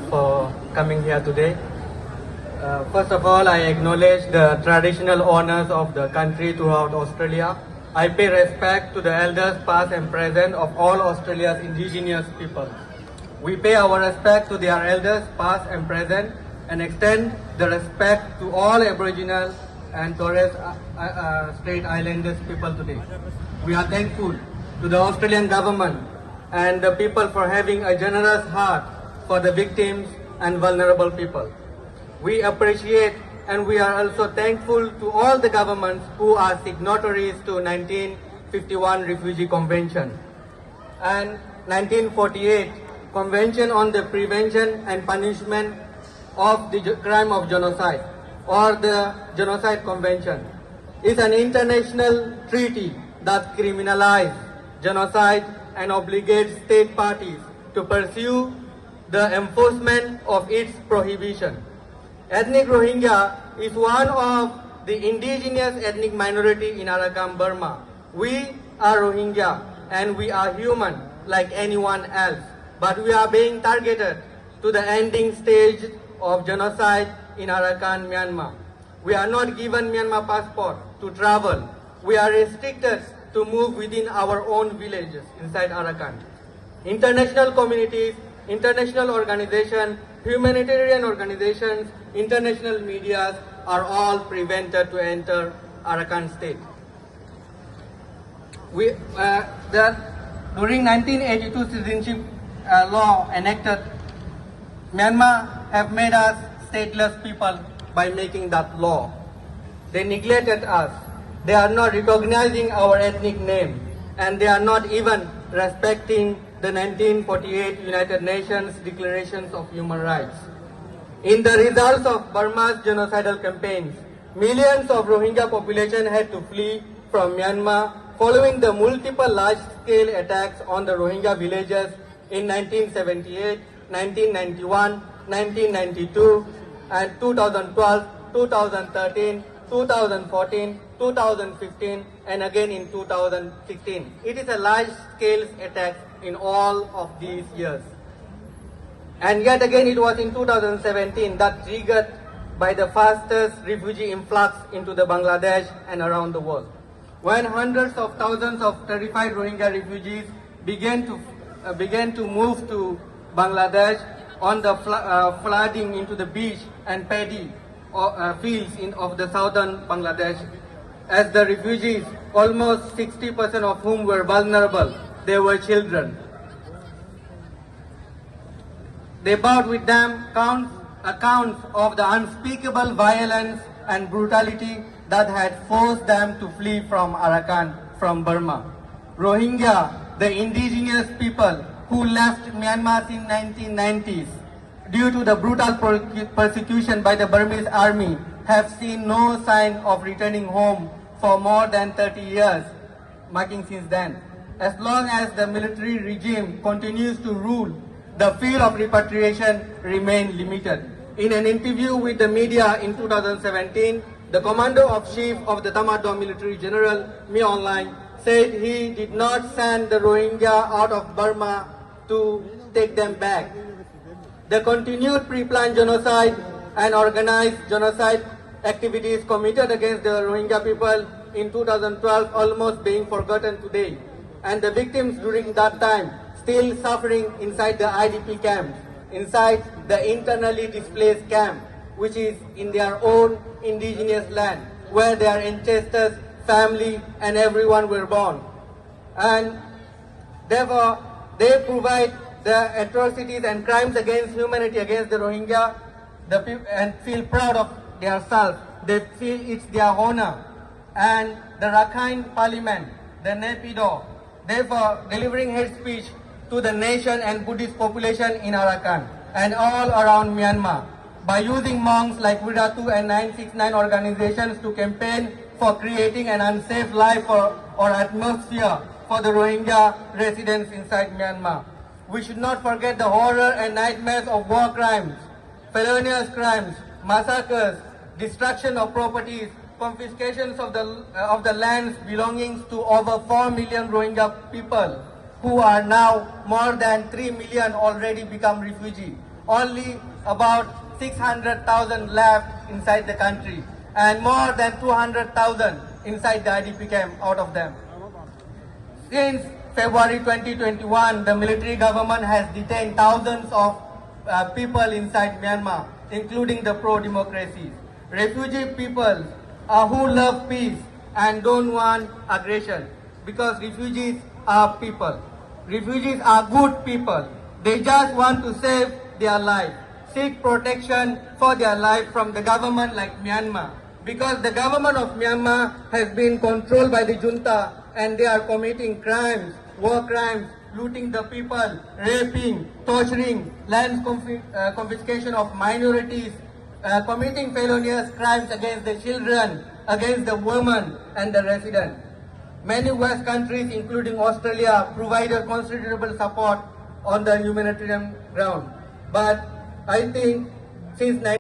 for coming here today. First of all, I acknowledge the traditional owners of the country throughout Australia. I pay respect to the elders past and present of all Australia's indigenous people. We pay our respect to their elders past and present and extend the respect to all Aboriginal and Torres Strait Islanders people today. We are thankful to the Australian government and the people for having a generous heart for the victims and vulnerable people. We appreciate and we are also thankful to all the governments who are signatories to 1951 Refugee Convention and 1948 Convention on the Prevention and Punishment of the Crime of Genocide, or the Genocide Convention. It's an international treaty that criminalizes genocide and obligates state parties to pursue the enforcement of its prohibition. Ethnic Rohingya is one of the indigenous ethnic minority in Arakan, Burma. We are Rohingya and we are human like anyone else, but we are being targeted to the ending stage of genocide in Arakan, Myanmar. We are not given Myanmar passport to travel. We are restricted to move within our own villages inside Arakan. International communities, international organizations, humanitarian organizations, international medias are all prevented to enter Arakan state. During 1982 citizenship law enacted, Myanmar have made us stateless people by making that law. They neglected us. They are not recognizing our ethnic name, and they are not even respecting the 1948 United Nations Declarations of Human Rights. In the results of Burma's genocidal campaigns, millions of Rohingya population had to flee from Myanmar following the multiple large-scale attacks on the Rohingya villages in 1978, 1991, 1992, and 2012, 2013, 2014, 2015, and again in 2016. It is a large-scale attack in all of these years. And yet again it was in 2017 that triggered by the fastest refugee influx into the Bangladesh and around the world, when hundreds of thousands of terrified Rohingya refugees began to move to Bangladesh on the flooding into the beach and paddy fields of the southern Bangladesh. As the refugees, almost 60% of whom were vulnerable, they were children. They brought with them accounts of the unspeakable violence and brutality that had forced them to flee from Arakan, from Burma. Rohingya, the indigenous people who left Myanmar in 1990s due to the brutal persecution by the Burmese army, have seen no sign of returning home for more than 30 years, marking since then. As long as the military regime continues to rule, the field of repatriation remains limited. In an interview with the media in 2017, the Commander-in-Chief of the Tamadong Military General, Me Online, said he did not send the Rohingya out of Burma to take them back. The continued pre-planned genocide and organized genocide activities committed against the Rohingya people in 2012 almost being forgotten today, and the victims during that time still suffering inside the IDP camps, inside the internally displaced camp, which is in their own indigenous land, where their ancestors, family, and everyone were born. And therefore, they provide the atrocities and crimes against humanity against the Rohingya, and feel proud of themselves. They feel it's their honor. And the Rakhine Parliament, the NEPIDO, therefore delivering hate speech to the nation and Buddhist population in Arakan and all around Myanmar by using monks like Wiratu and 969 organizations to campaign for creating an unsafe life or atmosphere for the Rohingya residents inside Myanmar. We should not forget the horror and nightmares of war crimes, felonious crimes, massacres, destruction of properties, confiscations of the lands belonging to over 4 million Rohingya people, who are now more than 3 million already become refugees. only about 600,000 left inside the country and more than 200,000 inside the IDP camp out of them. Since February 2021, the military government has detained thousands of people inside Myanmar, including the pro-democracies. Refugee people who love peace and don't want aggression, because refugees are people. Refugees are good people. They just want to save their life, seek protection for their life from the government like Myanmar. Because the government of Myanmar has been controlled by the junta and they are committing crimes, war crimes, looting the people, raping, torturing, land confiscation of minorities, committing felonious crimes against the children, against the women and the residents. Many West countries, including Australia, provided considerable support on the humanitarian ground. But I think since